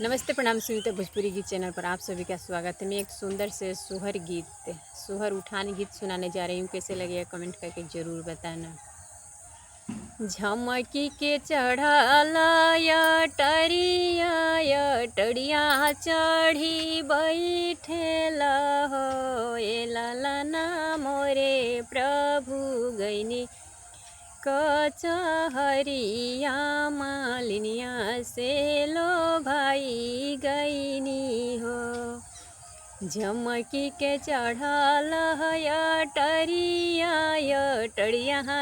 नमस्ते प्रणाम सुनीता भोजपुरी गीत चैनल पर आप सभी का स्वागत है। मैं एक सुंदर से सुहर उठान गीत सुनाने जा रही हूँ। कैसे लगेगा कमेंट करके ज़रूर बताना। झमकी के चढ़ल टरिया चढ़ी बैठेल हो ए लालना मोरे प्रभु गैनी कचहरिया मालिनिया से लो भाई गईनी हो। झमकी के चढ़ल टरिया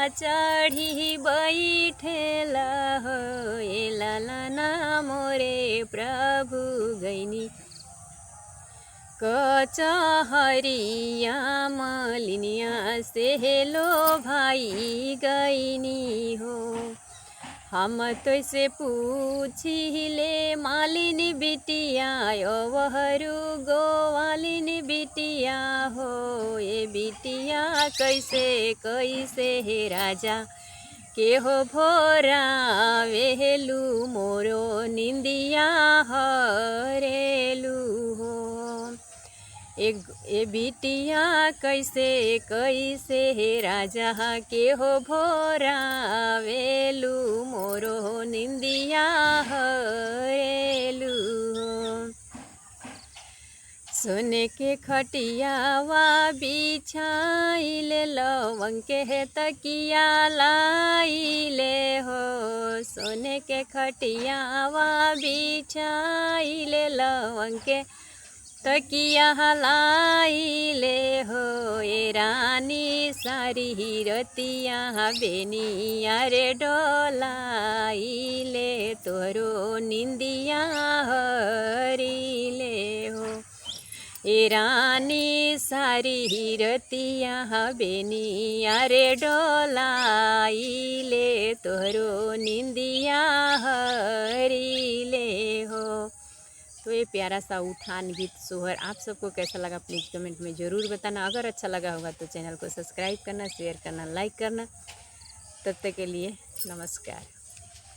चढ़ी बैठेल हो ए लालना मोरे प्रभु गईनी कचहरिया मालिनिया से लो भाई गईनी हो। हम तो से पूछिले मालिनी बिटिया वहरू गोवालिनी बिटिया हो ए बिटिया कैसे कैसे हे राजा के हो भोरा वेलू मोरो निंदिया हरेलू हो। ए बिटिया कैसे कैसे हे राजा के हो भोरा वेलू मोरो निंदिया हरेलू हो। सोने के खटियावा बिछाइले लवंग के तकिया लाइले हो। सोने के खटियावा बिछाइले लवंग के तकिया लाइले हो ए रानी सारी रतिया बेनिया रे डोलाइले तोरो निंदिया हरिले हो ए रानी सारी रतिया बेनिया रे डोलाइले तोरो निंदिया हरिले हो। तो ये प्यारा सा उठान गीत सोहर आप सबको कैसा लगा प्लीज़ कमेंट में ज़रूर बताना। अगर अच्छा लगा होगा तो चैनल को सब्सक्राइब करना, शेयर करना, लाइक करना। तब तक के लिए नमस्कार।